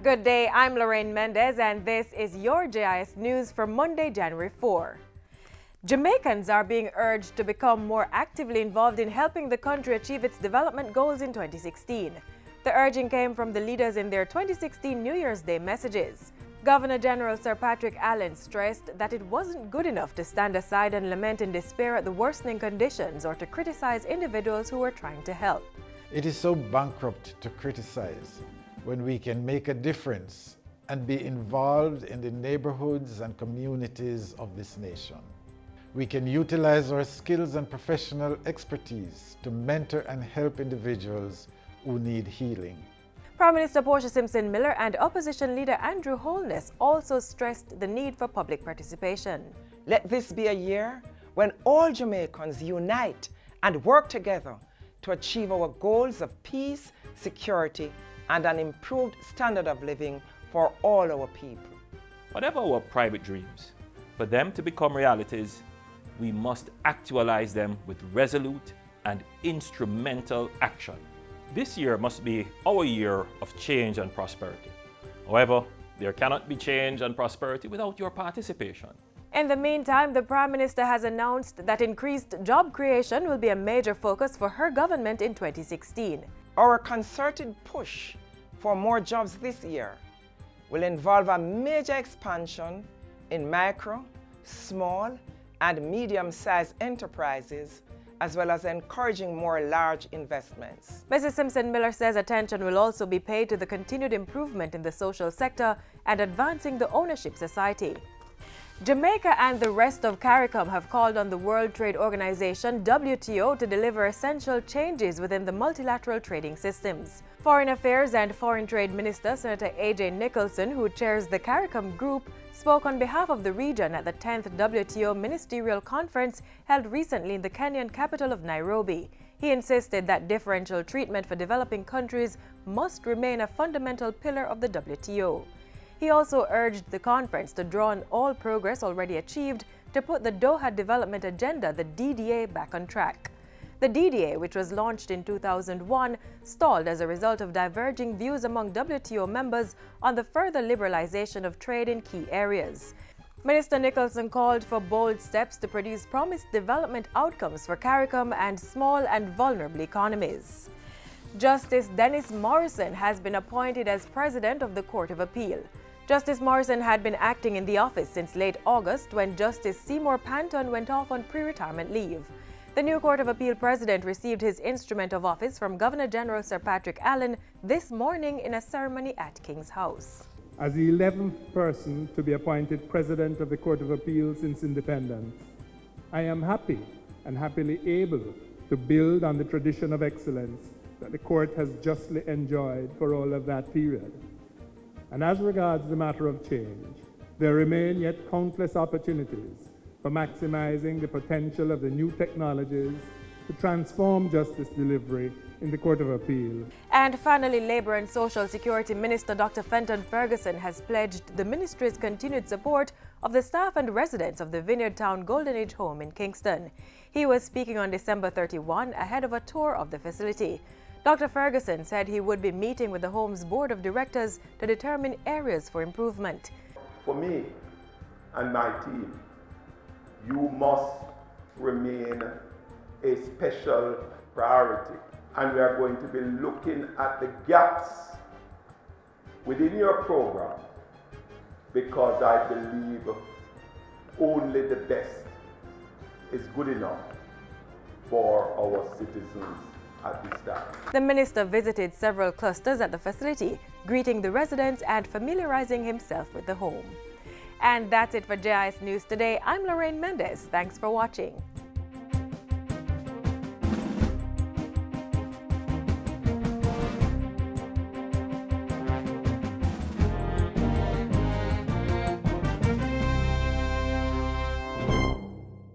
Good day, I'm Lorraine Mendez, and this is your JIS News for Monday, January 4. Jamaicans are being urged to become more actively involved in helping the country achieve its development goals in 2016. The urging came from the leaders in their 2016 New Year's Day messages. Governor General Sir Patrick Allen stressed that it wasn't good enough to stand aside and lament in despair at the worsening conditions or to criticize individuals who were trying to help. It is so bankrupt to criticize when we can make a difference and be involved in the neighborhoods and communities of this nation. We can utilize our skills and professional expertise to mentor and help individuals who need healing. Prime Minister Portia Simpson Miller and Opposition Leader Andrew Holness also stressed the need for public participation. Let this be a year when all Jamaicans unite and work together to achieve our goals of peace, security, and an improved standard of living for all our people. Whatever our private dreams, for them to become realities, we must actualize them with resolute and instrumental action. This year must be our year of change and prosperity. However, there cannot be change and prosperity without your participation. In the meantime, the Prime Minister has announced that increased job creation will be a major focus for her government in 2016. Our concerted push for more jobs this year will involve a major expansion in micro, small, and medium-sized enterprises, as well as encouraging more large investments. Mrs. Simpson Miller says attention will also be paid to the continued improvement in the social sector and advancing the ownership society. Jamaica and the rest of CARICOM have called on the World Trade Organization WTO to deliver essential changes within the multilateral trading systems. Foreign Affairs and Foreign Trade Minister Senator A.J. Nicholson, who chairs the CARICOM group, spoke on behalf of the region at the 10th WTO Ministerial Conference held recently in the Kenyan capital of Nairobi. He insisted that differential treatment for developing countries must remain a fundamental pillar of the WTO. He also urged the conference to draw on all progress already achieved to put the Doha Development Agenda, the DDA, back on track. The DDA, which was launched in 2001, stalled as a result of diverging views among WTO members on the further liberalization of trade in key areas. Minister Nicholson called for bold steps to produce promised development outcomes for CARICOM and small and vulnerable economies. Justice Dennis Morrison has been appointed as President of the Court of Appeal. Justice Morrison had been acting in the office since late August when Justice Seymour Panton went off on pre-retirement leave. The new Court of Appeal President received his instrument of office from Governor General Sir Patrick Allen this morning in a ceremony at King's House. As the 11th person to be appointed President of the Court of Appeal since independence, I am happy and happily able to build on the tradition of excellence that the Court has justly enjoyed for all of that period. And as regards the matter of change, there remain yet countless opportunities for maximizing the potential of the new technologies to transform justice delivery in the Court of Appeal. And finally, Labour and Social Security Minister Dr. Fenton Ferguson has pledged the ministry's continued support of the staff and residents of the Vineyard Town Golden Age home in Kingston. He was speaking on December 31 ahead of a tour of the facility. Dr. Ferguson said he would be meeting with the home's board of directors to determine areas for improvement. For me and my team, you must remain a special priority. And we are going to be looking at the gaps within your program, because I believe only the best is good enough for our citizens at this time. The minister visited several clusters at the facility, greeting the residents and familiarizing himself with the home. And that's it for JIS News today. I'm Lorraine Mendez. Thanks for watching.